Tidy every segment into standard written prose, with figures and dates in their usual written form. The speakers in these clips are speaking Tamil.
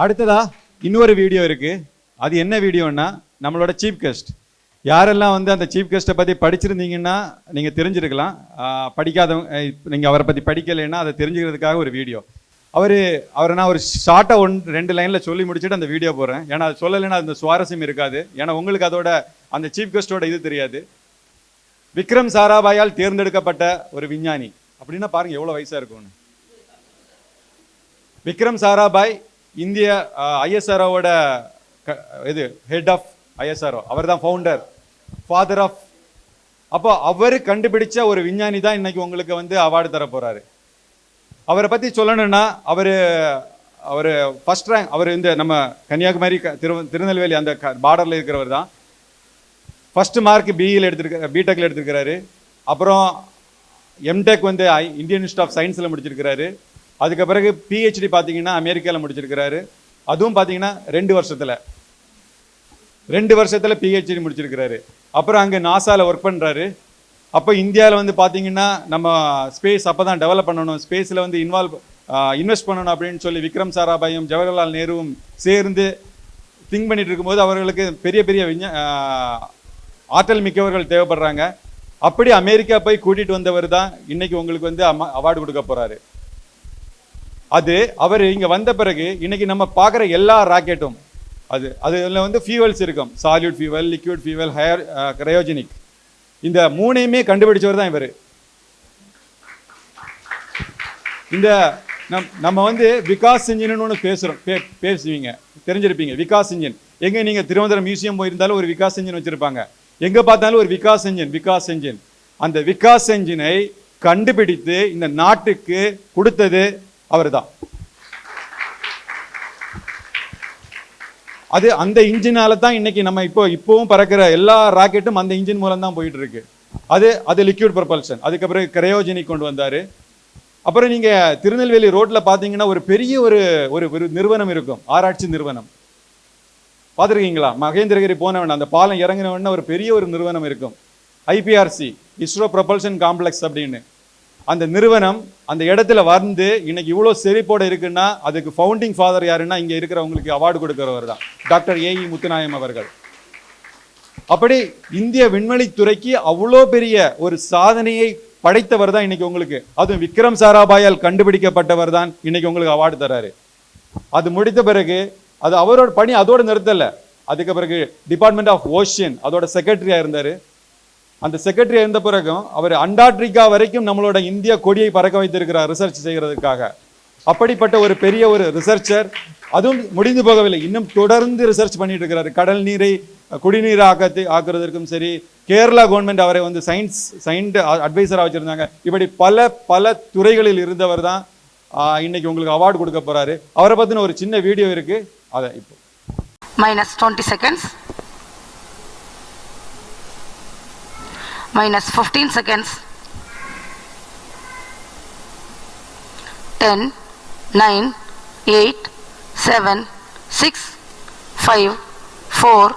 அடுத்ததா இன்னொரு வீடியோ இருக்கு. அது என்ன வீடியோன்னா நம்மளோட சீஃப் கெஸ்ட். யாரெல்லாம் வந்து அந்த சீஃப் கெஸ்ட்டை பற்றி படிச்சிருந்தீங்கன்னா நீங்கள் தெரிஞ்சிருக்கலாம். படிக்காதவங்க நீங்கள் அவரை பற்றி படிக்கலைன்னா அதை தெரிஞ்சுக்கிறதுக்காக ஒரு வீடியோ. அவரை நான் ஒரு ஷார்ட்டாக 1-2 லைனில் சொல்லி முடிச்சுட்டு அந்த வீடியோ போடுறேன். ஏன்னா அது சொல்லலைன்னா அந்த சுவாரஸ்யம் இருக்காது. ஏன்னா உங்களுக்கு அதோட அந்த சீஃப் கெஸ்ட்டோட இது தெரியாது. விக்ரம் சாராபாயால் தேர்ந்தெடுக்கப்பட்ட ஒரு விஞ்ஞானி அப்படின்னா பாருங்க எவ்வளோ வயசாக இருக்கும்னு. விக்ரம் சாராபாய் இந்திய ஐஎஸ்ஆர்ஓட இது ஹெட் ஆஃப் ஐஎஸ்ஆர்ஓ. அவர் தான் ஃபவுண்டர், ஃபாதர் ஆஃப். அப்போ அவர் கண்டுபிடிச்ச ஒரு விஞ்ஞானி தான் இன்னைக்கு உங்களுக்கு வந்து அவார்டு தர போறாரு. அவரை பற்றி சொல்லணும்னா அவர் ஃபர்ஸ்ட் ரேங்க். அவர் இந்த நம்ம கன்னியாகுமரி திருநெல்வேலி அந்த பார்டரில் இருக்கிறவர் தான். ஃபர்ஸ்ட் மார்க் பிடெக்கில் எடுத்திருக்கிறாரு. அப்புறம் எம்டெக் வந்து இந்தியன் இன்ஸ்டியூட் ஆஃப் சயின்ஸில் முடிச்சிருக்கிறாரு. அதுக்கு பிறகு பிஹெச்டி பார்த்தீங்கன்னா அமெரிக்காவில் முடிச்சிருக்கிறாரு. அதுவும் பார்த்தீங்கன்னா 2 வருஷத்தில் பிஹெச்டி முடிச்சிருக்கிறாரு. அப்புறம் அங்கே நாசாவில் ஒர்க் பண்ணுறாரு. அப்போ இந்தியாவில் வந்து பார்த்தீங்கன்னா நம்ம ஸ்பேஸ் அப்போ தான் டெவலப் பண்ணணும், ஸ்பேஸில் வந்து இன்வெஸ்ட் பண்ணணும் அப்படின்னு சொல்லி விக்ரம் சாராபாயும் ஜவஹர்லால் நேருவும் சேர்ந்து திங்க் பண்ணிட்டு இருக்கும்போது அவர்களுக்கு பெரிய பெரிய ஆற்றல் மிக்கவர்கள் தேவைப்படுறாங்க. அப்படி அமெரிக்கா போய் கூட்டிகிட்டு வந்தவர் தான் இன்னைக்கு உங்களுக்கு வந்து அவார்டு கொடுக்க போகிறாரு. அவர் இங்கே வந்த பிறகு இன்னைக்கு நம்ம பார்க்குற எல்லா ராக்கெட்டும் அதில் வந்து ஃபியூவல்ஸ் இருக்கும். Solid fuel, liquid fuel, cryogenic. இந்த 3ஐயுமே கண்டுபிடிச்சவர் தான் இவர். இந்த நம்ம வந்து விகாஸ் இன்ஜின்னு ஒன்று பேசுவீங்க, தெரிஞ்சிருப்பீங்க. விகாஸ் இன்ஜின் எங்கே நீங்கள் திருவனந்தபுரம் மியூசியம் போயிருந்தாலும் ஒரு விகாஸ் இன்ஜின் வச்சுருப்பாங்க. எங்கே பார்த்தாலும் ஒரு விகாஸ் இன்ஜின். அந்த விகாஸ் இன்ஜினை கண்டுபிடித்து இந்த நாட்டுக்கு கொடுத்தது அவர் தான். அந்த இன்ஜினால தான் இன்னைக்கு நம்ம இப்போவும் பறக்கிற எல்லா ராக்கெட்டும் அந்த இன்ஜின் மூலம் தான் போயிட்டு இருக்கு. அது லிக்விட் ப்ரொபல்ஷன். அதுக்கப்புறம் கிரையோஜெனிக் கொண்டு வந்தாரு. அப்புறம் நீங்க திருநெல்வேலி ரோட்ல பாத்தீங்கன்னா ஒரு பெரிய ஒரு நிறுவனம் இருக்கும், ஆராய்ச்சி நிறுவனம். பார்த்துருக்கீங்களா? மகேந்திரகிரி போனவன் அந்த பாலம் இறங்கினவன ஒரு பெரிய ஒரு நிறுவனம் இருக்கும், ஐபிஆர்சி, இஸ்ரோ ப்ரொபல்ஷன் காம்ப்ளெக்ஸ் அப்படின்னு. அந்த நிறுவனம் அந்த இடத்துல வந்து இன்னைக்கு இவ்வளோ செழிப்போட இருக்குன்னா அதுக்கு ஃபவுண்டிங் ஃபாதர் யாருன்னா இங்கே இருக்கிறவங்களுக்கு அவார்டு கொடுக்கிறவர் தான் டாக்டர் ஏஇ முத்துநாயம் அவர்கள். அப்படி இந்திய விண்வெளித்துறைக்கு அவ்வளோ பெரிய ஒரு சாதனையை படைத்தவர் தான் இன்னைக்கு உங்களுக்கு. அதுவும் விக்ரம் சாராபாயால் கண்டுபிடிக்கப்பட்டவர் தான் இன்னைக்கு உங்களுக்கு அவார்டு தராரு. அது முடித்த பிறகு அவரோட பணி அதோட நிறுத்தல. அதுக்கு பிறகு டிபார்ட்மெண்ட் ஆஃப் ஓஷன் அதோட செக்ரட்டரியா இருந்தாரு. அந்த செக்ரட்டரி இருந்த பிறகும் அவர் அண்டார்டிகா வரைக்கும் நம்மளோட இந்திய கொடியை பறக்க வைத்திருக்கிறார் ரிசர்ச் செய்கிறதுக்காக. அப்படிப்பட்ட ஒரு பெரிய ஒரு ரிசர்ச்சர். அதுவும் முடிந்து போகவில்லை, இன்னும் தொடர்ந்து ரிசர்ச் பண்ணிட்டு இருக்கிறார். கடல் நீரை குடிநீர் ஆக்குறதுக்கும் சரி, கேரளா கவர்மெண்ட் அவரை வந்து சயின்ஸ் அட்வைசராக வச்சிருந்தாங்க. இப்படி பல துறைகளில் இருந்தவர் தான் இன்னைக்கு உங்களுக்கு அவார்டு கொடுக்க போறாரு. அவரை பத்தின ஒரு சின்ன வீடியோ இருக்கு, அதை இப்போ -20 seconds, -15 seconds, 10, 9, 8, 7, 6, 5, 4,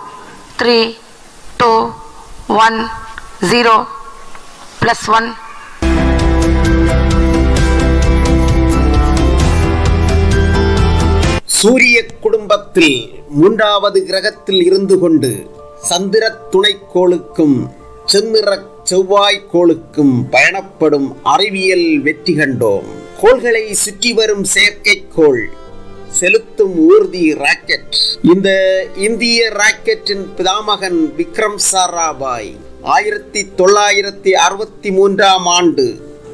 3, 2, 1, 0, +1. சூரிய குடும்பத்தில் 3வது கிரகத்தில் இருந்து கொண்டு சந்திர துணைக்கோளுக்கும் செந்நிற செவ்வாய்க்கோளுக்கும் பயணப்படும் அறிவியல் வெற்றி கண்டோம். கோள்களை சுற்றி வரும் செயற்கைக்கோள், செலுத்தும் ஊர்தி ராக்கெட். இந்த இந்திய ராக்கெட்டின் பிதாமகன் விக்ரம் சாராபாய் 1963ஆம் ஆண்டு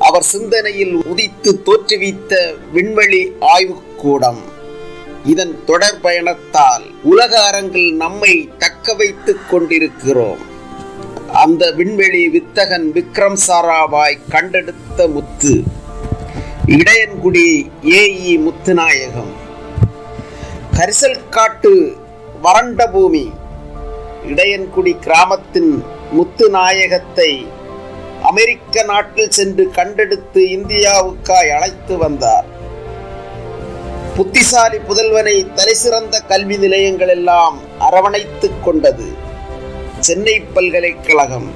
அவர் சிந்தனையில் உதித்து தோற்றுவித்த விண்வெளி ஆய்வுக்கூடம். இதன் தொடர் பயணத்தால் உலக அரங்கில் நம்மை தக்க வைத்துக் கொண்டிருக்கிறோம். அந்த விண்வெளி வித்தகன் விக்ரம் சாராபாய் கண்டெடுத்த முத்து இடையன்குடி ஏஇ முத்துநாயகம். கரிசல் காட்டு வறண்ட பூமி இடையன்குடி கிராமத்தின் முத்துநாயகத்தை அமெரிக்க நாட்டில் சென்று கண்டெடுத்து இந்தியாவுக்காய் அழைத்து வந்தார். புத்திசாலி புதல்வனை தலைசிறந்த கல்வி நிலையங்கள் எல்லாம் அரவணைத்துக் கொண்டது. சென்னை பல்கலைக்கழகம்,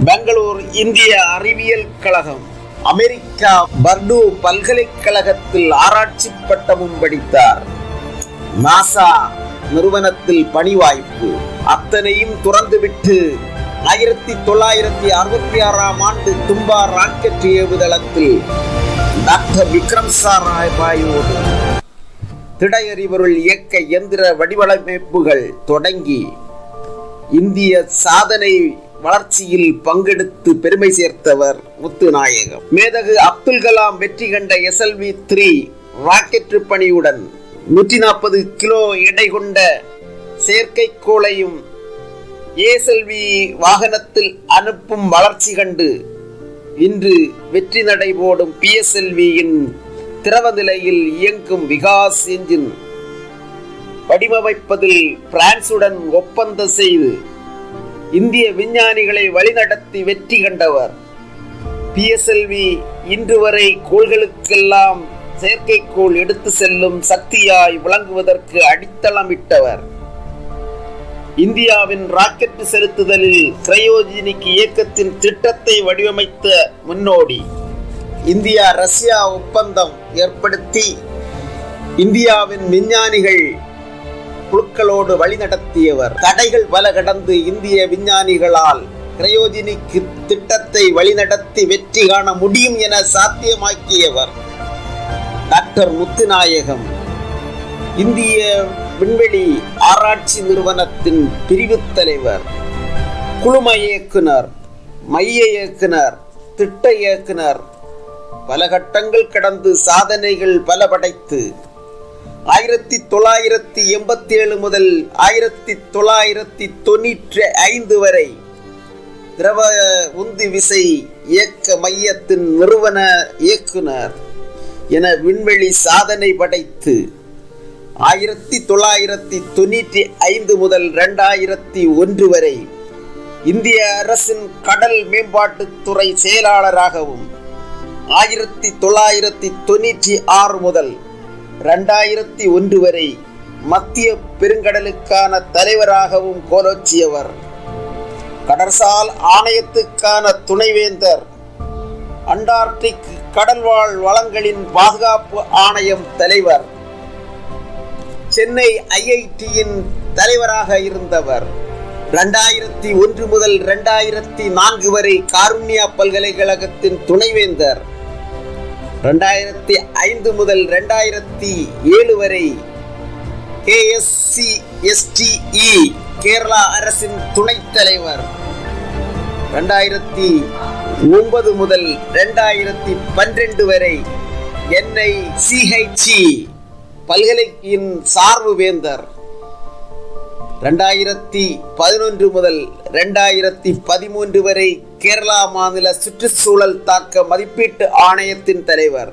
பெங்களூர் இந்திய அறிவியல் கழகம், அமெரிக்கா பர்டு பல்கலைக்கழகத்தில் ஆராய்ச்சி பட்டமும் படித்தார். நாசா நிறுவனத்தில் பணி வாய்ப்பு. அத்தனையும் துறந்துவிட்டு 1966ஆம் ஆண்டு தும்பா ராக்கெட் ஏவுதளத்தில் டாக்டர் விக்ரம் சாராபாயோடு திடஎரிபொருள் இயக்க எந்திர வடிவமைப்புகள் தொடங்கி இந்திய சாதனை வளர்ச்சியில் பங்கெடுத்து பெருமை சேர்த்தவர் முத்துநாயகம். மேதகு அப்துல் கலாம் வெற்றி கண்ட SLV-3 ராக்கெட் பணியுடன் 140 கிலோ எடை கொண்ட செயற்கைக்கோளையும் ASLV வாகனத்தில் அனுப்பும் வளர்ச்சி கண்டு இன்று வெற்றி நடைபோடும் PSLV-யின் திரவ நிலையில் இயங்கும் விகாஸ் என்ஜின் வடிவமைப்பதில் பிரான்சுடன் ஒப்பந்தம் செய்து இந்திய விஞ்ஞானிகளை வழிநடத்தி வெற்றி கண்டவர். PSLV இன்று வரை கோள்களுக்கெல்லாம் செயற்கைக்கோள் எடுத்து செல்லும் சக்தியாய் விளங்குவதற்கு அடித்தளமிட்டவர். இந்தியாவின் ராக்கெட் செலுத்துதலில் கிரையோஜெனிக் இயக்கத்தின் திட்டத்தை வடிவமைத்த முன்னோடி. இந்தியா ரஷ்யா ஒப்பந்தம் ஏற்படுத்தி இந்தியாவின் விஞ்ஞானிகள் குழுக்களோடு வழிநடத்தியவர். தடைகள் பல கடந்து இந்திய விஞ்ஞானிகளால் கிரையோஜெனிக் திட்டத்தை வழிநடத்தி வெற்றி காண முடியும் என சாத்தியமாக்கியவர் டாக்டர் முத்துநாயகம். இந்திய விண்வெளி ஆராய்ச்சி நிறுவனத்தின் பிரிவு தலைவர், குழும இயக்குனர், மைய இயக்குனர், திட்ட இயக்குனர். பல கட்டங்கள் கடந்து சாதனைகள் பல படைத்து 1987 முதல் 1995 வரை திரவ உந்து விசை இயக்க மையத்தின் நிறுவன இயக்குனர் என விண்வெளி சாதனை படைத்து 1995 முதல் 2001 வரை இந்திய அரசின் கடல் மேம்பாட்டுத்துறை செயலாளராகவும் 1996 முதல் 2001 வரை மத்திய பெருங்கடலுக்கான தலைவராகவும் கோலோச்சியவர். கடற்சால் ஆணையத்துக்கான துணைவேந்தர், அண்டார்டிக் கடல்வாழ் வளங்களின் பாதுகாப்பு ஆணையம் தலைவர், சென்னை IIT-யின் தலைவராக இருந்தவர். 2001 முதல் 2004 வரை காருண்யா பல்கலைக்கழகத்தின் துணைவேந்தர். 2005 முதல் 2007 வரை KSCSTE கேரளா அரசின் துணைத் தலைவர். 2009 முதல் 2012 வரை NICHE பல்கலையின் சார்பு வேந்தர். 2011 முதல் 2013 வரை கேரளா மாநில சுற்றுச்சூழல் தாக்க மதிப்பீட்டு ஆணையத்தின் தலைவர்.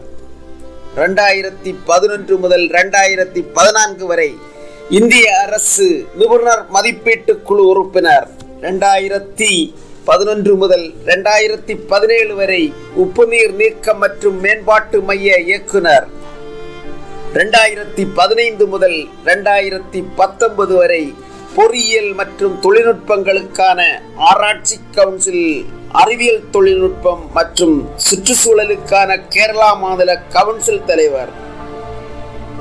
2011 முதல் 2014 வரை இந்திய அரசு நிபுணர் மதிப்பீட்டு குழு உறுப்பினர். 2011 முதல் 2017 வரை உப்புநீர் நீக்கம் மற்றும் மேம்பாட்டு மைய இயக்குனர். 2015 முதல் 2019 வரை பொறியியல் மற்றும் தொழில்நுட்பங்களுக்கான ஆராய்ச்சி கவுன்சில், அறிவியல் தொழில்நுட்பம் மற்றும் சுற்றுச்சூழலுக்கான கேரளா மாநில கவுன்சில் தலைவர்.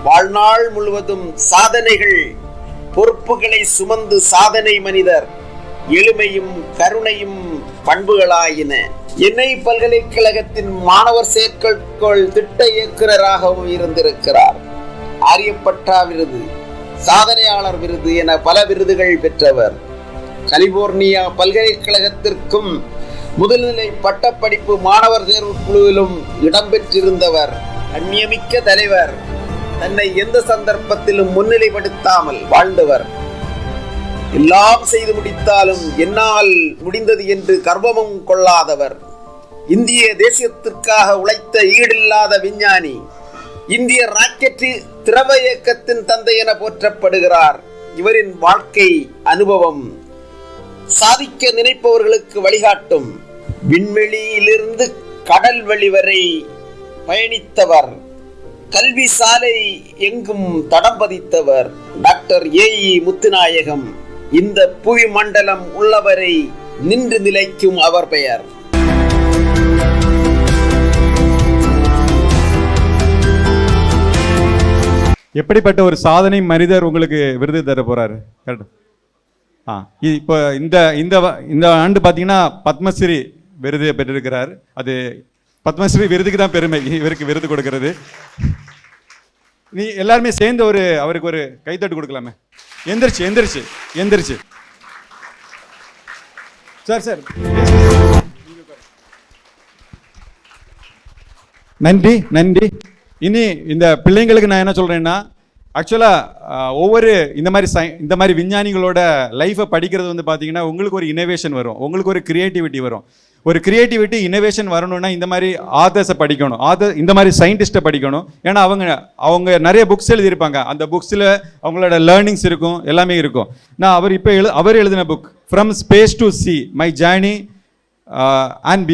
வாழ்நாள் முழுவதும் சாதனைகள், பொறுப்புகளை சுமந்து சாதனை மனிதர். எளிமையும் கருணையும் பண்புகளாயின. சென்னை பல்கலைக்கழகத்தின் மாணவர் சேர்க்கைக்கோள் திட்ட இயக்குநராகவும் இருந்திருக்கிறார். ஆரியப்பட்டா விருது, சாதனையாளர் விருது என பல விருதுகள் பெற்றவர். கலிபோர்னியா பல்கலைக்கழகத்திற்கும் முதுநிலை பட்டப்படிப்பு மாணவர் தேர்வு குழுவிலும் இடம்பெற்றிருந்தவர். கண்ணியமிக்க தலைவர். தன்னை எந்த சந்தர்ப்பத்திலும் முன்னிலைப்படுத்தாமல் வாழ்ந்தவர். எல்லாம் செய்து முடித்தாலும் என்னால் முடிந்தது என்று கர்வமும் கொள்ளாதவர். இந்திய தேசியத்திற்காக உழைத்த ஈடில்லாத விஞ்ஞானி. இந்திய ராக்கெட் திரவ இயக்கத்தின் தந்தை என போற்றப்படுகிறார். இவரின் வாழ்க்கை அனுபவம் சாதிக்க நினைப்பவர்களுக்கு வழிகாட்டும். விண்வெளியிலிருந்து கடல் வழி வரை பயணித்தவர். கல்வி சாலை எங்கும் தடம் பதித்தவர் டாக்டர் AE முத்துநாயகம். இந்த புவி மண்டலம் உள்ளவரை நின்று நிலைக்கும் அவர் பெயர். எப்படிப்பட்ட ஒரு சாதனை மனிதர் உங்களுக்கு விருது தர போறாரு? கரெக்ட். இப்போ இந்த ஆண்டு பார்த்தீங்கன்னா பத்மஸ்ரீ விருது பெற்றிருக்கிறார். அது பத்மஸ்ரீ விருதுக்கு தான் பெருமை, இவருக்கு விருது கொடுக்கிறது. நீ எல்லாருமே சேர்ந்து அவருக்கு ஒரு கைத்தட்டு கொடுக்கலாமே. எந்திரிச்சு எந்திரிச்சு எந்திரிச்சு சார். நன்றி நன்றி. இனி இந்த பிள்ளைங்களுக்கு நான் என்ன சொல்றேன்னா, ஆக்சுவலாக ஒவ்வொரு இந்த மாதிரி விஞ்ஞானிகளோட லைஃப்பை படிக்கிறது வந்து பார்த்தீங்கன்னா உங்களுக்கு ஒரு இனோவேஷன் வரும், உங்களுக்கு ஒரு கிரியேட்டிவிட்டி வரும். ஒரு கிரியேட்டிவிட்டி இனோவேஷன் வரணும்னா இந்த மாதிரி ஆத்தர்ஸை படிக்கணும், இந்த மாதிரி சயின்டிஸ்ட்டை படிக்கணும். ஏன்னா அவங்க நிறைய புக்ஸ் எழுதியிருப்பாங்க, அந்த புக்ஸில் அவங்களோட லேர்னிங்ஸ் இருக்கும், எல்லாமே இருக்கும். நான் அவர் எழுதின book from space to see my journey and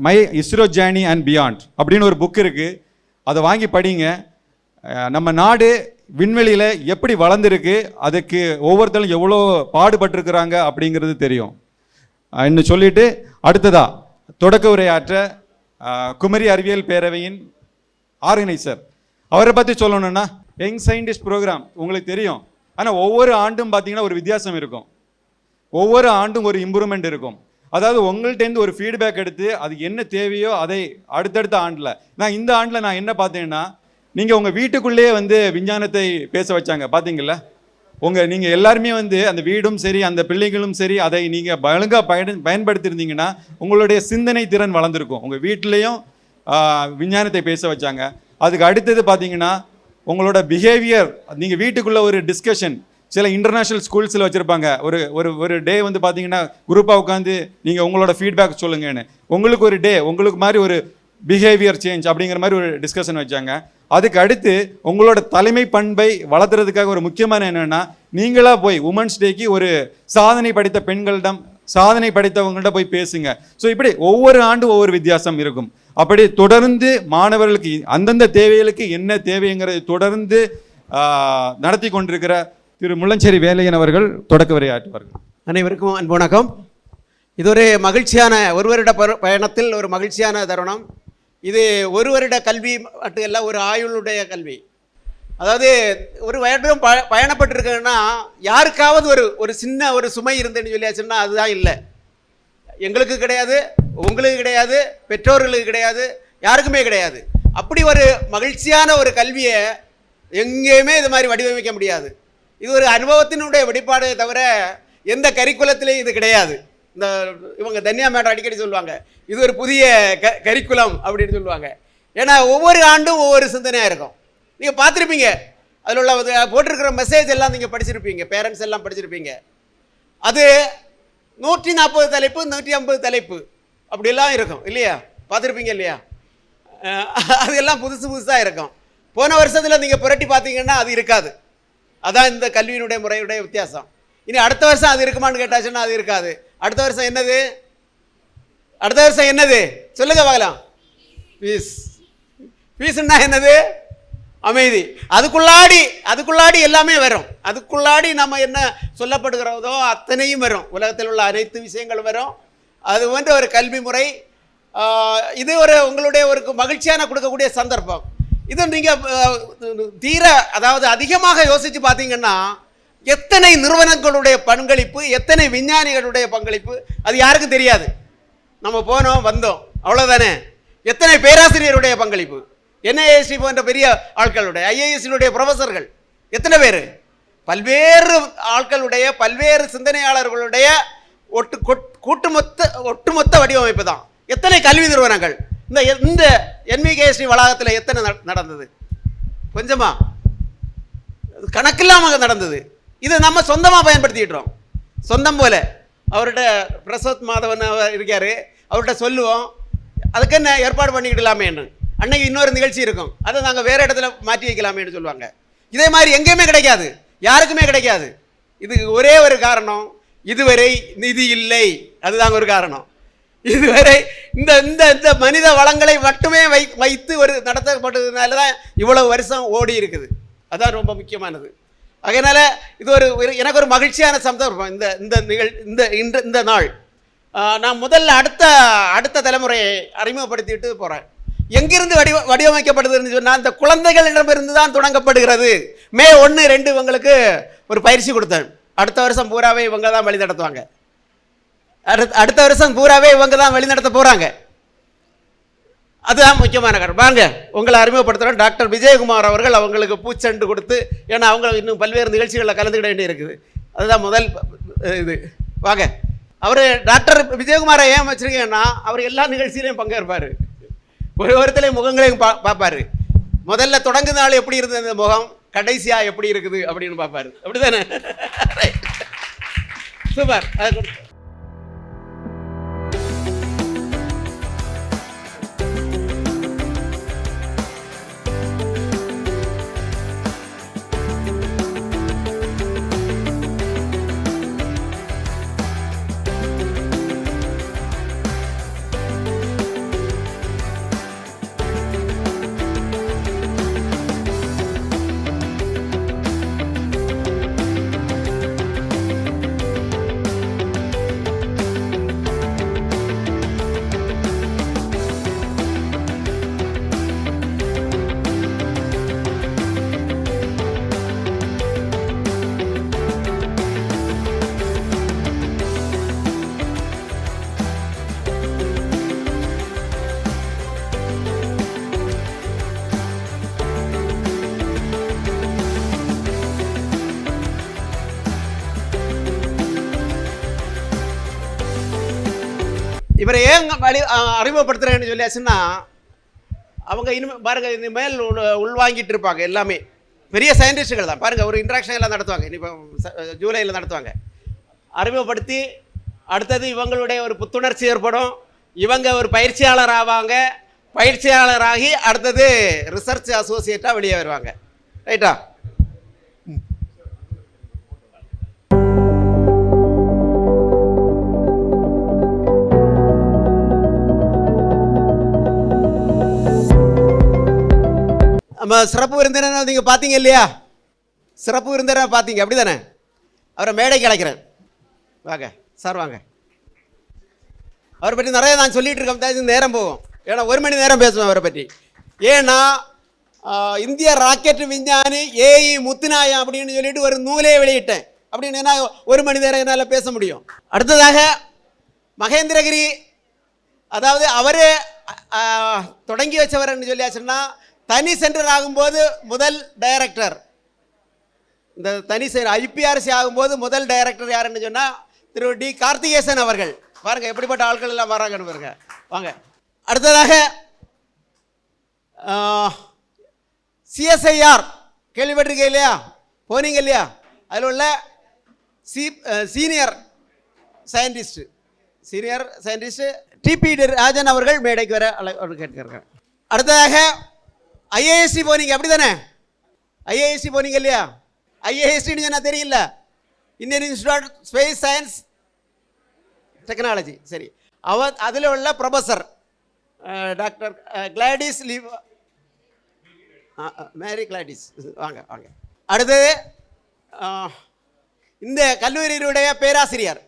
my ISRO journey and beyond அப்படின்னு ஒரு புக் இருக்குது. அதை வாங்கி படிங்க. நம்ம நாடு விண்வெளியில் எப்படி வளர்ந்துருக்கு, அதுக்கு ஒவ்வொருத்தரும் எவ்வளோ பாடுபட்டிருக்கிறாங்க அப்படிங்கிறது தெரியும். இன்னும் சொல்லிட்டு அடுத்ததா தொடக்க உரையாற்ற குமரி அறிவியல் பேரவையின் ஆர்கனைசர், அவரை பற்றி சொல்லணும்னா யங் சயின்டிஸ்ட் ப்ரோக்ராம் உங்களுக்கு தெரியும். ஆனால் ஒவ்வொரு ஆண்டும் பார்த்தீங்கன்னா ஒரு வித்தியாசம் இருக்கும், ஒவ்வொரு ஆண்டும் ஒரு இம்ப்ரூவ்மெண்ட் இருக்கும். அதாவது உங்கள்கிட்டேருந்து ஒரு ஃபீட்பேக் எடுத்து அது என்ன தேவையோ அதை அடுத்தடுத்த ஆண்டில், நான் இந்த ஆண்டில் நான் என்ன பார்த்தேன்னா, நீங்கள் உங்கள் வீட்டுக்குள்ளேயே வந்து விஞ்ஞானத்தை பேச வச்சாங்க பார்த்தீங்களா. நீங்கள் எல்லாருமே வந்து அந்த வீடும் சரி அந்த பிள்ளைகளும் சரி அதை நீங்கள் ஒழுங்காக பயன்படுத்தியிருந்தீங்கன்னா உங்களுடைய சிந்தனை திறன் வளர்ந்துருக்கும். உங்கள் வீட்டிலையும் விஞ்ஞானத்தை பேச வச்சாங்க. அதுக்கு அடுத்தது பார்த்தீங்கன்னா உங்களோட பிஹேவியர், நீங்கள் வீட்டுக்குள்ளே ஒரு டிஸ்கஷன், சில இன்டர்நேஷ்னல் ஸ்கூல்ஸில் வச்சுருப்பாங்க, ஒரு டே வந்து பார்த்தீங்கன்னா குரூப்பாக உட்காந்து நீங்கள் உங்களோட ஃபீட்பேக் சொல்லுங்கன்னு. உங்களுக்கு ஒரு டே உங்களுக்கு மாதிரி ஒரு பிஹேவியர் சேஞ்ச் அப்படிங்கிற மாதிரி ஒரு டிஸ்கஷன் வச்சாங்க. அதுக்கு அடுத்து உங்களோட தலைமை பண்பை வளர்த்துறதுக்காக ஒரு முக்கியமான என்னென்னா, நீங்களாக போய் உமன்ஸ் டேக்கு ஒரு சாதனை படைத்த பெண்களிடம், சாதனை படைத்தவங்கள்ட்ட போய் பேசுங்க. ஸோ இப்படி ஒவ்வொரு ஆண்டும் ஒவ்வொரு வித்தியாசம் இருக்கும். அப்படி தொடர்ந்து மாணவர்களுக்கு அந்தந்த தேவைகளுக்கு என்ன தேவைங்கிறதை தொடர்ந்து நடத்தி கொண்டிருக்கிற திரு முள்ளஞ்சேரி வேலையன் அவர்கள் தொடக்க உரையாற்றுவார்கள். அனைவருக்கும் அன்பு வணக்கம். இது ஒரு மகிழ்ச்சியான ஒரு வருட பயணத்தில் ஒரு மகிழ்ச்சியான தருணம். இது ஒரு வருட கல்வி மட்டும் இல்லை, ஒரு ஆயுளுடைய கல்வி. அதாவது ஒரு வருடம் பயணப்பட்டிருக்கேன்னா யாருக்காவது ஒரு சின்ன ஒரு சுமை இருந்துன்னு சொல்லியாச்சுன்னா அதுதான் இல்லை. எங்களுக்கு கிடையாது, உங்களுக்கு கிடையாது, பெற்றோர்களுக்கு கிடையாது, யாருக்குமே கிடையாது. அப்படி ஒரு மகிழ்ச்சியான ஒரு கல்வியை எங்கேயுமே இது மாதிரி வடிவமைக்க முடியாது. இது ஒரு அனுபவத்தினுடைய வெளிப்பாடு தவிர எந்த கரிக்குலத்திலையும் இது கிடையாது. இந்த இவங்க தன்யா மேடம் அடிக்கடி சொல்லுவாங்க, இது ஒரு புதிய கரிக்குலம் அப்படின்னு சொல்லுவாங்க. ஏன்னா ஒவ்வொரு ஆண்டும் ஒவ்வொரு சிந்தனையாக இருக்கும். நீங்கள் பார்த்துருப்பீங்க, அதில் உள்ள போட்டிருக்கிற மெசேஜ் எல்லாம் நீங்கள் படிச்சிருப்பீங்க, பேரண்ட்ஸ் எல்லாம் படிச்சிருப்பீங்க. அது 140 தலைப்பு 150 தலைப்பு அப்படியெல்லாம் இருக்கும் இல்லையா, பார்த்துருப்பீங்க இல்லையா. அது எல்லாம் புதுசாக இருக்கும். போன வருஷத்தில் நீங்கள் புரட்டி பார்த்தீங்கன்னா அது இருக்காது. அதான் இந்த கல்வியினுடைய முறையுடைய வித்தியாசம். இனி அடுத்த வருஷம் அது இருக்குமான்னு கேட்டாச்சுன்னா அது இருக்காது. அடுத்த வருஷம் என்னது, அடுத்த வருஷம் என்னது சொல்லுங்க பார்க்கலாம். பீஸ்ன்னா என்னது, அமைதி. அதுக்குள்ளாடி எல்லாமே வரும். அதுக்குள்ளாடி நம்ம என்ன சொல்லப்படுகிறதோ அத்தனையும் வரும். உலகத்தில் உள்ள அனைத்து விஷயங்களும் வரும். அது வந்து ஒரு கல்வி முறை. இது உங்களுடைய ஒரு மகிழ்ச்சியான கொடுக்கக்கூடிய சந்தர்ப்பம். இது நீங்கள் அதாவது அதிகமாக யோசித்து பார்த்தீங்கன்னா எத்தனை நிறுவனங்களுடைய பங்களிப்பு, எத்தனை விஞ்ஞானிகளுடைய பங்களிப்பு அது யாருக்கும் தெரியாது. நம்ம போனோம் வந்தோம் அவ்வளோதானே. எத்தனை பேராசிரியருடைய பங்களிப்பு, என்ஐஎஸ்டி போன்ற பெரிய ஆட்களுடைய, ஐஏஎஸ்னுடைய ப்ரொஃபஸர்கள் எத்தனை பேர், பல்வேறு ஆட்களுடைய பல்வேறு சிந்தனையாளர்களுடைய ஒட்டுமொத்த வடிவமைப்பு தான். எத்தனை கல்வி நிறுவனங்கள் இந்த என்விகேஎஸ்டி வளாகத்தில் எத்தனை நடந்தது, கொஞ்சமா கணக்கில்லாமல் நடந்தது. இது நம்ம சொந்தமாக பயன்படுத்திக்கிட்டோம். சொந்தம் போல அவர்கிட்ட பிரசோத் மாதவன் இருக்கார், அவர்கிட்ட சொல்லுவோம் அதுக்கு என்ன ஏற்பாடு பண்ணிக்கிடலாமேன்னு. அன்னைக்கு இன்னொரு நிகழ்ச்சி இருக்கும், அதை நாங்கள் வேறு இடத்துல மாற்றி வைக்கலாமேன்னு சொல்லுவாங்க. இதே மாதிரி எங்கேயுமே கிடைக்காது, யாருக்குமே கிடைக்காது. இதுக்கு ஒரே ஒரு காரணம், இதுவரை நிதி இல்லை. அதுதாங்க ஒரு காரணம். இதுவரை இந்த இந்த மனித வளங்களை மட்டுமே வைத்து ஒரு நடத்தப்பட்டதுனால தான் இவ்வளவு வருஷம் ஓடி இருக்குது. அதான் ரொம்ப முக்கியமானது. அதனால இது எனக்கு ஒரு மகிழ்ச்சியான சந்தர்ப்பம். இந்த நாள் நான் முதல்ல அடுத்த தலைமுறையை அறிமுகப்படுத்திட்டு போகிறேன். எங்கிருந்து வடிவமைக்கப்படுதுன்னு சொன்னால் அந்த குழந்தைகளிடமிருந்து தான் தொடங்கப்படுகிறது. மே 1, 2 இவங்களுக்கு ஒரு பயிற்சி கொடுத்தேன். அடுத்த வருஷம் பூராவே இவங்க தான் வழி நடத்துவாங்க. அடுத்த வருஷம் பூராவே இவங்க தான் வழி நடத்த போகிறாங்க. அதுதான் முக்கியமான காரணம். வாங்க உங்களை அறிமுகப்படுத்துகிறோம். டாக்டர் விஜயகுமார் அவர்கள் அவங்களுக்கு பூச்செண்டு கொடுத்து, ஏன்னா அவங்க இன்னும் பல்வேறு நிகழ்ச்சிகளில் கலந்துக்கிட வேண்டி இருக்குது. அதுதான் முதல் இது. வாங்க. அவர் டாக்டர் விஜயகுமாரை ஏன் வச்சுருக்கீங்கன்னா அவர் எல்லா நிகழ்ச்சியிலையும் பங்கேற்பார். ஒரு ஒருத்தரையும் முகங்களையும் பார்ப்பார். முதல்ல தொடங்குற நாள் எப்படி இருந்தது இந்த முகம், கடைசியாக எப்படி இருக்குது அப்படின்னு பார்ப்பார். அப்படி தானே? சூப்பர். இவரை ஏன் அறிமுகப்படுத்துகிறேன்னு சொல்லியாச்சுன்னா, அவங்க இனிமேல் பாருங்கள், இனிமேல் உள்வாங்கிட்டு இருப்பாங்க. எல்லாமே பெரிய சயின்டிஸ்ட்டுகள் தான். பாருங்கள், ஒரு இன்ட்ராக்ஷன் எல்லாம் நடத்துவாங்க. இப்போ ஜூலையில் நடத்துவாங்க. அறிமுகப்படுத்தி அடுத்தது இவங்களுடைய ஒரு புத்துணர்ச்சி ஏற்படும். இவங்க ஒரு பயிற்சியாளர் ஆவாங்க. பயிற்சியாளராகி அடுத்தது ரிசர்ச் அசோசியேட்டாக வெளியே வருவாங்க. ரைட்டா? நம்ம சிறப்பு விருந்தினர் நீங்கள் பார்த்தீங்க இல்லையா? சிறப்பு விருந்தினர் பார்த்தீங்க, அப்படி தானே? அவரை மேடைக்கு அழைக்கிறேன். வாங்க சார், வாங்க. அவரை பற்றி நிறைய நான் சொல்லிகிட்டு இருக்கேன். நேரம் போகும். ஏன்னா 1 மணி நேரம் பேசுவேன் அவரை பற்றி. ஏன்னா இந்திய ராக்கெட் விஞ்ஞானி ஏஇ முத்துநாயம் அப்படின்னு சொல்லிட்டு ஒரு நூலே வெளியிட்டேன். அப்படின்னு 1 மணி நேரம் என்னால் பேச முடியும். அடுத்ததாக மகேந்திரகிரி, அதாவது அவரே தொடங்கி வச்சவர்னு சொல்லியாச்சுன்னா, தனி சென்டர் ஆகும்போது முதல் டைரக்டர், இந்த தனி ஐபிஆர்சி ஆகும்போது முதல் டைரக்டர் யாருன்னு சொன்னால் திரு டி கார்த்திகேசன் அவர்கள். பாருங்க எப்படிப்பட்ட ஆட்கள் எல்லாம் வராங்கன்னு பாருங்க. வாங்க. அடுத்ததாக சிஎஸ்ஐஆர் கேள்விப்பட்டிருக்கே இல்லையா? போனீங்க இல்லையா? அதில் உள்ள சீனியர் சயின்டிஸ்ட் டிபி ராஜன் அவர்கள் மேடைக்கு வர கேட்கிறாங்க. அடுத்ததாக ஐஏஎஸ்சி போனீங்க, அப்படி தானே? ஐஏஎஸ்சி போனீங்க இல்லையா? ஐஏஎஸ்டின்னு சொன்னால் தெரியல, Indian institute space science technology. சரி, அதில் உள்ள ப்ரொஃபஸர் டாக்டர் கிளாடிஸ் மேரி கிளாடிஸ். வாங்க வாங்க. அடுத்தது இந்த கல்லூரியினுடைய பேராசிரியர்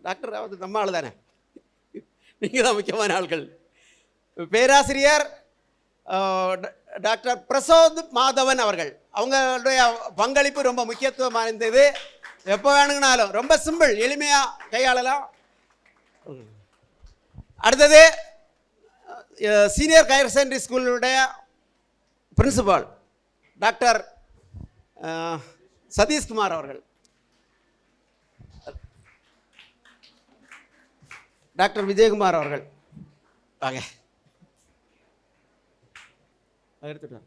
டாக்டர், நம்ம ஆள் தானே? நீங்கள் தான் முக்கியமான ஆட்கள். பேராசிரியர் டாக்டர் பிரசாத் மாதவன் அவர்கள். அவங்களுடைய பங்களிப்பு ரொம்ப முக்கியத்துவம் வாய்ந்தது. எப்போ வேணுங்கனாலும் ரொம்ப சிம்பிள், எளிமையாக கையாளலாம். அடுத்தது சீனியர் ஹையர் செகண்டரி ஸ்கூலுடைய பிரின்சிபால் டாக்டர் சதீஷ்குமார் அவர்கள். டாக்டர் விஜயகுமார் அவர்கள். வாங்க எடுத்துட்டு.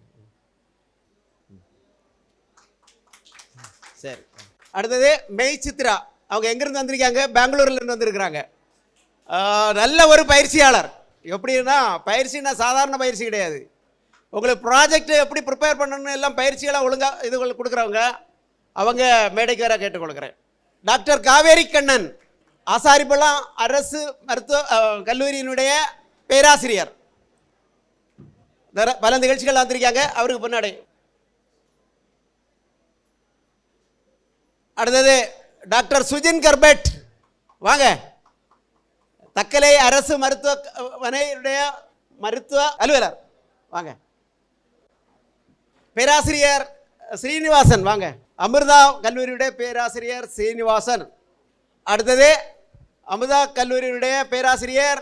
சரி, அடுத்தது மெய் சித்ரா. அவங்க எங்கேருந்து வந்திருக்காங்க? பெங்களூர்லேருந்து வந்திருக்கிறாங்க. நல்ல ஒரு பயிற்சியாளர். எப்படின்னா பயிற்சின்னா சாதாரண பயிற்சி கிடையாது. உங்களுக்கு ப்ராஜெக்ட் எப்படி ப்ரிப்பேர் பண்ணணும்னு எல்லாம் பயிற்சிகளாக ஒழுங்காக இது கொடுக்குறவங்க. அவங்க மேடைக்கு வர கேட்டுக்கொள்கிறேன். டாக்டர் காவேரி கண்ணன், ஆசாரிப்பள்ளம் அரசு மருத்துவ கல்லூரியினுடைய பேராசிரியர். பல நிகழ்ச்சிகள் வந்திருக்காங்க. அவருக்கு பின்னாடி. அடுத்தது டாக்டர் சுஜின் கர்பெட். வாங்க. தக்கலை அரசு மருத்துவமனையுடைய மருத்துவ அலுவலர் வாங்க. பேராசிரியர் ஸ்ரீனிவாசன் வாங்க. அமிர்தா கல்லூரியுடைய பேராசிரியர் ஸ்ரீனிவாசன். அடுத்தது அமிர்தா கல்லூரியுடைய பேராசிரியர்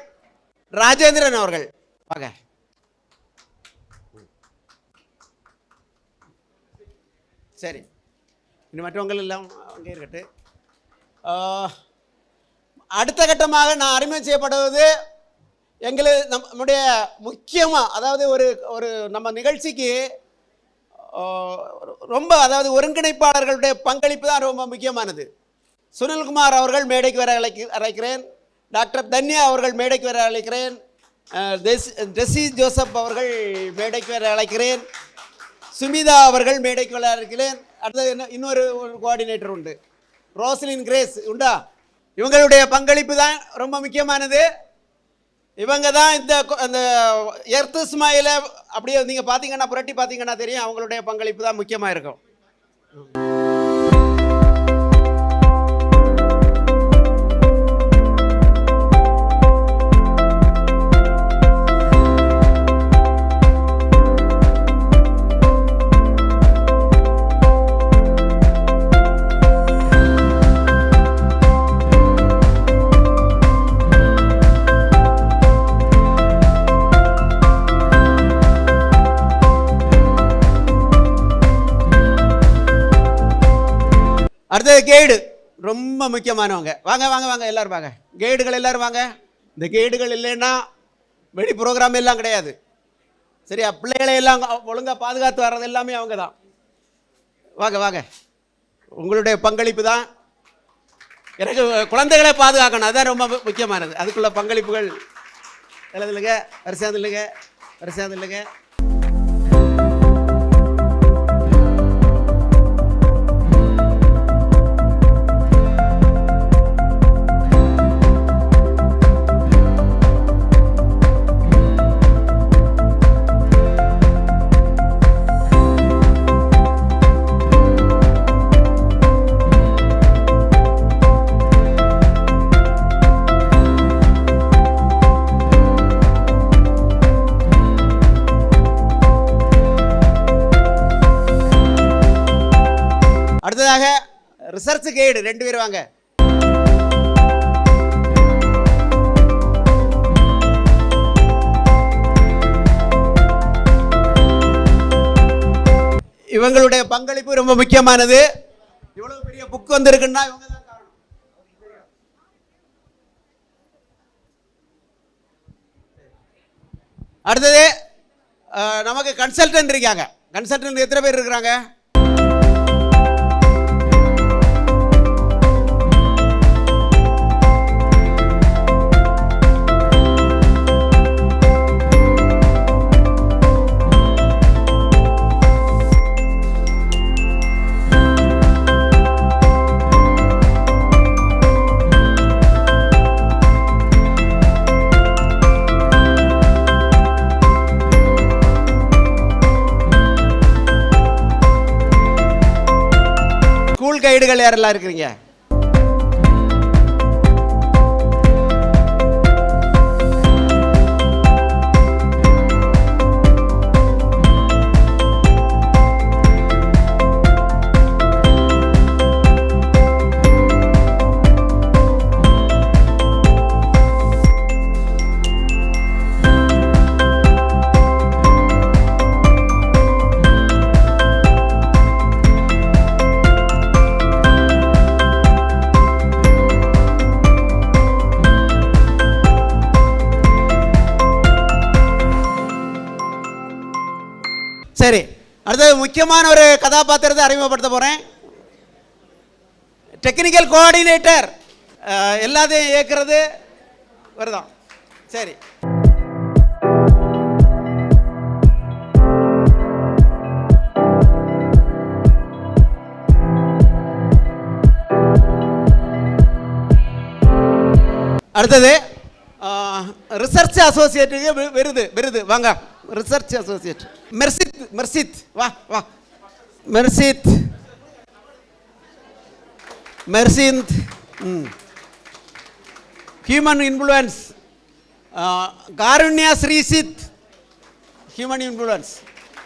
ராஜேந்திரன் அவர்கள் வாங்க. சரி, இனி மற்றவங்கள் எல்லாம் அங்கே இருக்கட்டு. அடுத்த கட்டமாக நான் அறிமுகம் செய்யப்படுவது நம்முடைய முக்கியமாக, அதாவது ஒரு நம்ம நிகழ்ச்சிக்கு ரொம்ப, அதாவது ஒருங்கிணைப்பாளர்களுடைய பங்களிப்பு தான் ரொம்ப முக்கியமானது. சுனில்குமார் அவர்கள் மேடைக்கு வர அழைக்கிறேன். டாக்டர் தன்யா அவர்கள் மேடைக்கு வர அழைக்கிறேன். டெசி ஜோசப் அவர்கள் மேடைக்கு வர அழைக்கிறேன். சுமிதா அவர்கள் மேடைக்கு வர அழைக்கிறேன். அடுத்தது இன்னொரு கோஆர்டினேட்டர் உண்டு, ரோஸ்லின் கிரேஸ் உண்டா. இவங்களுடைய பங்களிப்பு தான் ரொம்ப முக்கியமானது. இவங்க தான் இந்த எர்த் ஸ்மைலை அப்படியே நீங்கள் பார்த்தீங்கன்னா, புரட்டி பார்த்தீங்கன்னா தெரியும், அவங்களுடைய பங்களிப்பு தான் முக்கியமாக இருக்கும். அடுத்தது கைடு, ரொம்ப முக்கியமானவங்க. வாங்க வாங்க வாங்க எல்லாரும் வாங்க. கைடுகள் எல்லாரும் வாங்க. இந்த கைடுகள் இல்லைன்னா வெளி ப்ரோக்ராம் எல்லாம் கிடையாது. சரியா? பிள்ளைகளை எல்லாம் ஒழுங்காக பாதுகாத்து வர்றது எல்லாமே அவங்க தான். வாங்க வாங்க, உங்களுடைய பங்களிப்பு தான். எனக்கு குழந்தைகளை பாதுகாக்கணும், அதுதான் ரொம்ப முக்கியமானது. அதுக்குள்ள பங்களிப்புகள் இல்லைங்க, வரிசையாது இல்லைங்க, வரிசையாது இல்லைங்க. அடுத்ததாக ரிசர்ச் கைடு, 2 பேர் வாங்க. இவங்களுடைய பங்களிப்பு ரொம்ப முக்கியமானது. இவ்வளவு பெரிய புக் வந்திருக்குன்னா இவங்க தான் காரணம். அடுத்தது நமக்கு கன்சல்டன்ட் இருக்காங்க. கன்சல்டன்ட் எத்தனை பேர் இருக்கிறாங்க? கைடுகள் யாரெல்லாம் இருக்கிறீங்க? சரி, அடுத்தது முக்கியமான ஒரு கதாபாத்திரத்தை அறிமுகப்படுத்த போகிறேன். டெக்னிக்கல் கோஆர்டினேட்டர், எல்லாத்தையும் இயக்குறது வருதான். சரி, அடுத்தது ரிசர்ச் அசோசியேட்டுக்கு விருது வாங்க. ரிசர்ச் அசோசியேட் மெர்சித் வா வா. மெர்சித் ஹியூமன் இன்ஃப்ளூயன்ஸ் காருண்யா ஸ்ரீசித் ஹியூமன் இன்ஃப்ளூயன்ஸ்.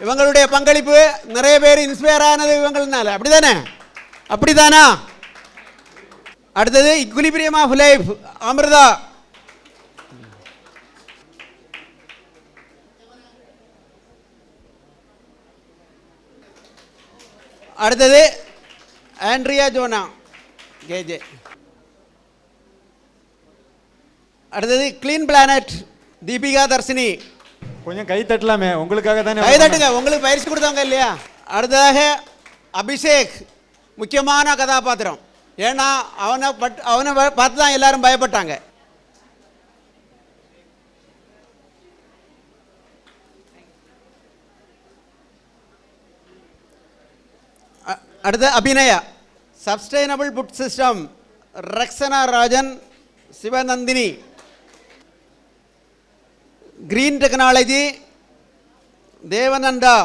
இவங்களுடைய பங்களிப்பு நிறைய பேர் இன்ஸ்பயர் ஆனது இவங்கள்னால. அப்படிதானே? அப்படிதானா? அடுத்தது இக்விலிபிரியம் ஆஃப் லைஃப் அமிர்தா. அடுத்தது ஆண்ட்ரியா ஜோனா கேஜே. அடுத்தது கிளீன் பிளானட் தீபிகா தர்ஷினி. கொஞ்சம் கை தட்டலாமே, உங்களுக்காக தானே. கை தட்டுங்க, உங்களுக்கு பயிற்சி கொடுத்தவங்க இல்லையா? அடுத்ததாக அபிஷேக், முக்கியமான கதாபாத்திரம். ஏன்னா அவனை பார்த்து தான் எல்லாரும் பயப்பட்டாங்க. அடுத்து Abhinaya, sustainable food system Rakshana Rajan Sivanandini. Green technology Devananda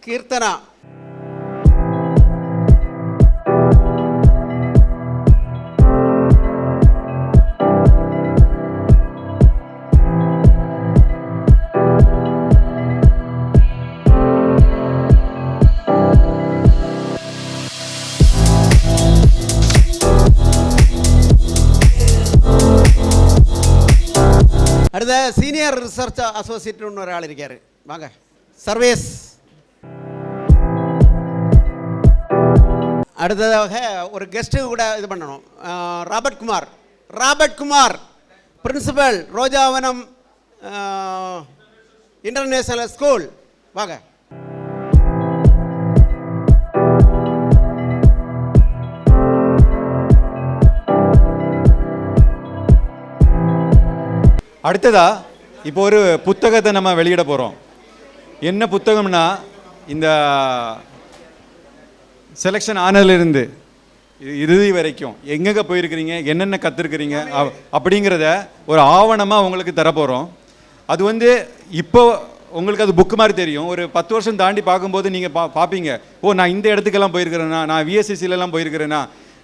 Keerthana. அடுத்த சீனியர் ரிசர்ச் அசோசியேட்னு ஒரு ஆள் இருக்கார், வாங்க. சர்வேஸ். அடுத்ததாக ஒரு கெஸ்ட்டு கூட இது பண்ணணும். Robert Kumar. Robert Kumar principal Rojavanam international school, வாங்க. அடுத்ததா இப்போ ஒரு புத்தகத்தை நம்ம வெளியிட போகிறோம். என்ன புத்தகம்னா, இந்த செலெக்ஷன் ஆனதுலேருந்து இறுதி வரைக்கும் எங்கெங்கே போயிருக்கிறீங்க, என்னென்ன கற்றுருக்கிறீங்க அப்படிங்கிறத ஒரு ஆவணமாக உங்களுக்கு தரப்போகிறோம். அது வந்து இப்போ உங்களுக்கு அது புக்கு மாதிரி தெரியும். ஒரு 10 வருஷம் தாண்டி பார்க்கும்போது நீங்கள் பார்ப்பீங்க, ஓ நான் இந்த இடத்துக்கெல்லாம் போயிருக்கிறேன்னா, நான் விஎஸ்சிசிலலாம் போயிருக்கிறேன்னா,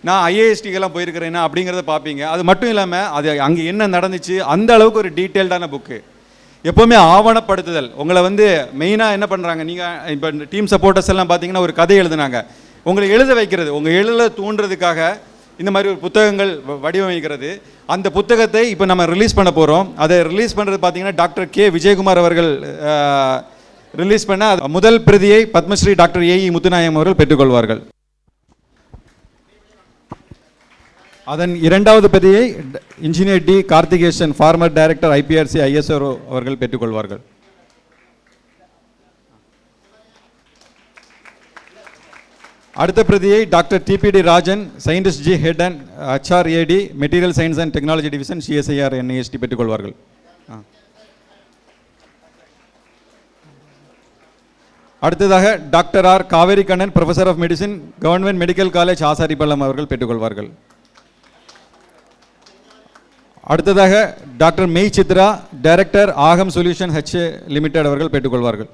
நான் ஐஏஎஸ்டிக்கெல்லாம் போயிருக்கிறேன்னா அப்படிங்கிறத பார்ப்பீங்க. அது மட்டும் இல்லாமல் அது அங்கே என்ன நடந்துச்சு அந்த அளவுக்கு ஒரு டீட்டெயில்டான புக்கு. எப்போவுமே ஆவணப்படுத்துதல். உங்களை வந்து மெயினாக என்ன பண்ணுறாங்க, நீங்கள் இப்போ டீம் சப்போர்ட்டர்ஸ் எல்லாம் பார்த்தீங்கன்னா ஒரு கதை எழுதுனாங்க, உங்களை எழுத வைக்கிறது, உங்கள் எழுத தூண்டுறதுக்காக இந்த மாதிரி ஒரு புத்தகங்கள் வடிவமைக்கிறது. அந்த புத்தகத்தை இப்போ நம்ம ரிலீஸ் பண்ண போகிறோம். அதை ரிலீஸ் பண்ணுறது பார்த்தீங்கன்னா டாக்டர் கே விஜயகுமார் அவர்கள் ரிலீஸ் பண்ண முதல் பிரதியை பத்மஸ்ரீ டாக்டர் ஏஇ முத்துநாயகம் அவர்கள் பெற்றுக்கொள்வார்கள். அதன் இரண்டாவது பிரதியை engineer D Karthikesan former director IPRC ISRO அவர்கள் பெற்றுக்கொள்வார்கள். அடுத்த பிரதியை doctor DPT Rajan scientist G head and HRAD material science and technology division CSIR NIST பெற்றுக்கொள்வார்கள். அடுத்ததாக doctor R Kaveri Kannan professor of medicine government medical college Asaripallam அவர்கள் பெற்றுக்கொள்வார்கள். அடுத்ததாக doctor Mei Chitra director Aagam solution HA limited அவர்கள் பெற்றுக்கொள்வார்கள்.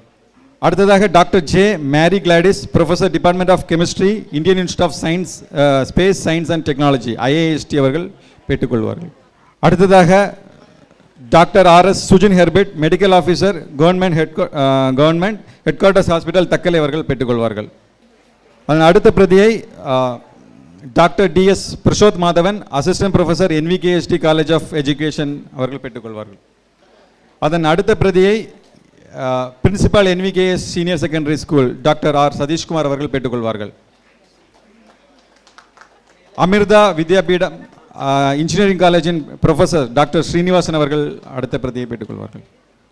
அடுத்ததாக doctor J Mary Gladys professor department of chemistry Indian institute of science space science and technology IIST அவர்கள் பெற்றுக்கொள்வார்கள். அடுத்ததாக doctor RS Sujin Herbert medical officer government head quarters hospital Thuckalay அவர்கள் பெற்றுக்கொள்வார்கள். அதன் அடுத்த பிரதியை doctor DS Prasoth Madhavan assistant professor NVKST college of education அவர்கள் பெற்றுக்கொள்வார்கள். அதன் அடுத்த பிரதியை principal NVKS senior secondary school doctor R Sathishkumar அவர்கள் பெற்றுக்கொள்வார்கள். அமிர்தா வித்யாபீடம் இன்ஜினியரிங் காலேஜின் ப்ரொஃபஸர் டாக்டர் ஸ்ரீனிவாசன் அவர்கள் அடுத்த பிரதியை பெற்றுக்கொள்வார்கள்.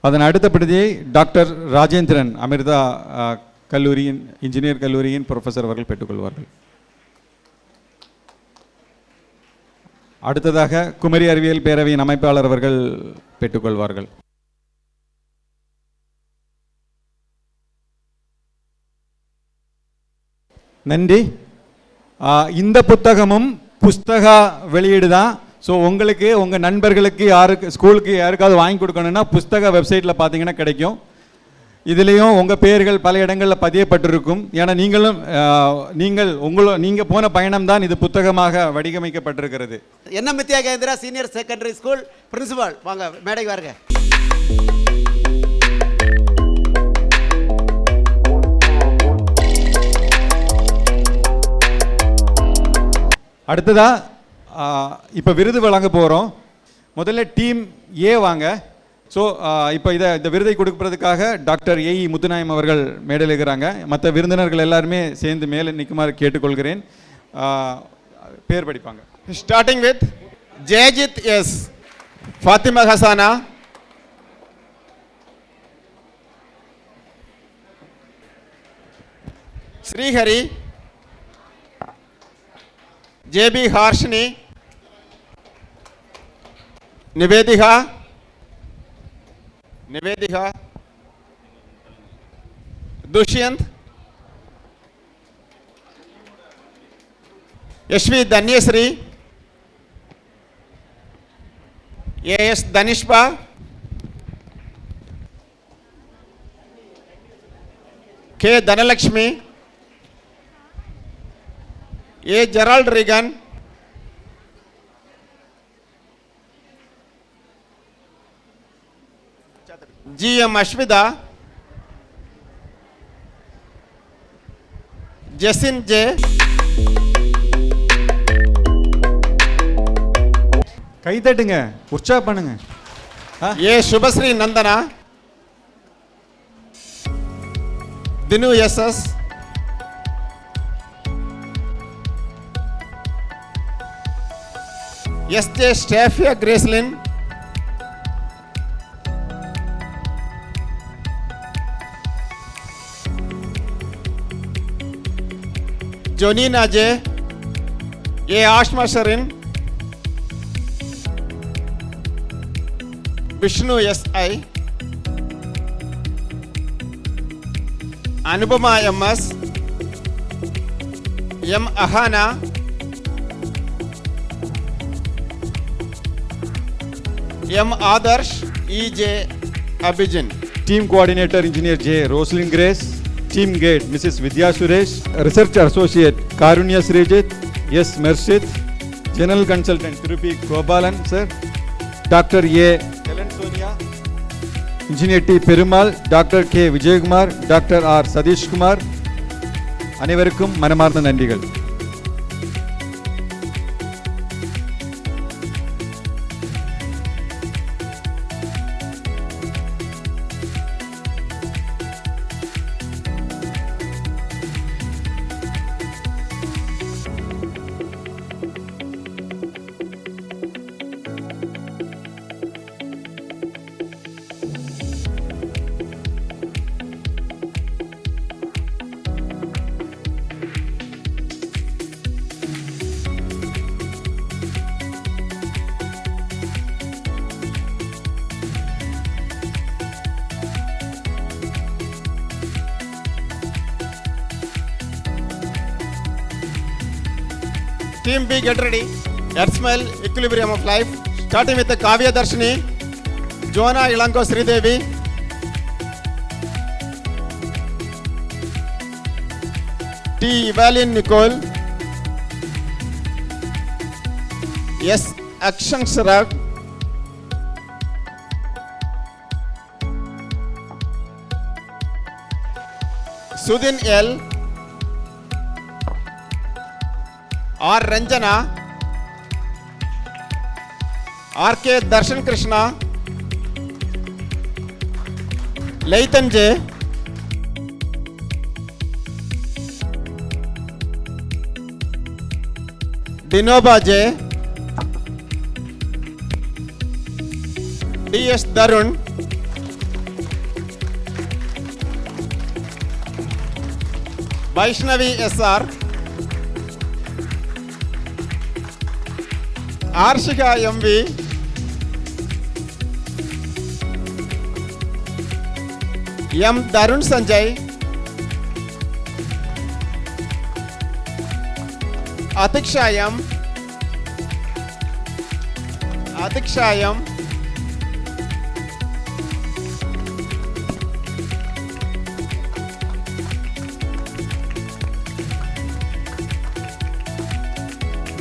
அதன் அடுத்த பிரதியை டாக்டர் ராஜேந்திரன் அமிர்தா கல்லூரியின் இன்ஜினியர் கல்லூரியின் ப்ரொஃபஸர் அவர்கள் பெற்றுக்கொள்வார்கள். அடுத்ததாக குமரி அறிவியல் பேரவையின் அமைப்பாளர் அவர்கள் பெற்றுக்கொள்வார்கள். நன்றி. இந்த புத்தகமும் புஸ்தக வெளியீடு தான். ஸோ உங்களுக்கு உங்கள் நண்பர்களுக்கு யாருக்கு ஸ்கூலுக்கு யாருக்காவது வாங்கி கொடுக்கணுன்னா புஸ்தக வெப்சைட்டில் பார்த்தீங்கன்னா கிடைக்கும். இதுலேயும் உங்கள் பெயர்கள் பல இடங்களில் பதியப்பட்டிருக்கும். ஏன்னா நீங்கள் போன பயணம் தான் இது புத்தகமாக வடிவமைக்கப்பட்டிருக்கிறது. NM Vidyakendra senior secondary school principal, வாங்க மேடைக்கு வாருங்க. அடுத்ததா இப்போ விருது வழங்க போகிறோம். முதல்ல டீம் ஏ வாங்க. ஸோ இப்போ இந்த விருதை கொடுப்பதற்காக டாக்டர் ஏஇ முத்துநாயம் அவர்கள் மேடையில் இருக்கிறாங்க. மற்ற விருந்தினர்கள் எல்லாருமே சேர்ந்து மேலே நிற்குமாறு கேட்டுக்கொள்கிறேன். பேர் படிப்பாங்க. Starting with Jayajit S, Fatima Hasana, Srihari, JB Harshini, Nivedika, Dushyant, Yashvi Dhanyasri, AS Danishpa, K Dhanalakshmi, A Gerald Regan, GM Ashwida, Jasin J, கை தட்டுங்க, உற்சாக பண்ணுங்க. A Shubhasri Nandana, Dinu SS, SJ Staffia Gracelyn, Jonina J, A Ashma Sharin, Vishnu SI, Anupama MS, M Ahana, M Adarsh, EJ Abhijan. Team Coordinator Engineer J. Roslyn Grace, Team Gate Mrs. Vidya Suresh, Research Associate Karunya Srijit, S. Mershid, General Consultant Tirupi Gopalan Sir, Dr. A. Helen Sonia, Engineer T. Perumal, Dr. K. Vijaykumar, Dr. R. Sadish Kumar, அனைவருக்கும் மனமார்ந்த நன்றிகள். Team B, get ready. Earth Smile, Equilibrium of Life. Starting with the Kavya Darshini, Joanna Ilanko Sridevi, T. Evalin Nicole, S. Akshan Sarag, Sudhin L, R. Ranjana, R.K. Darshan Krishna, Laythan J, Dinoba J, D.S. Darun, Vaishnavi S.R., Arshika MV, M. Darun Sanjay, Atiksha M,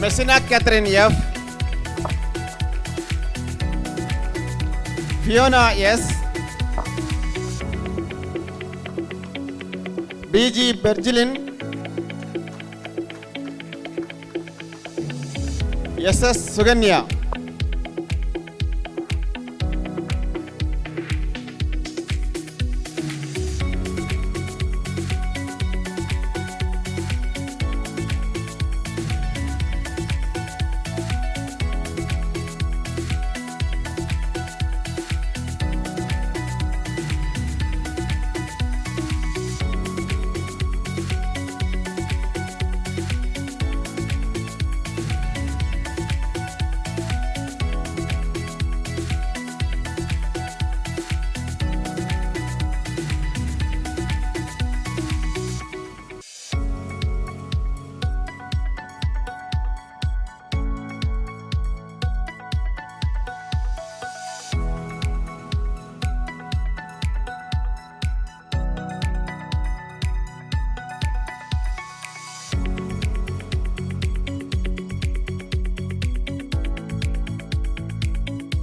Messina Catherine F. Fiona S. BG Bergilin. SS Suganya.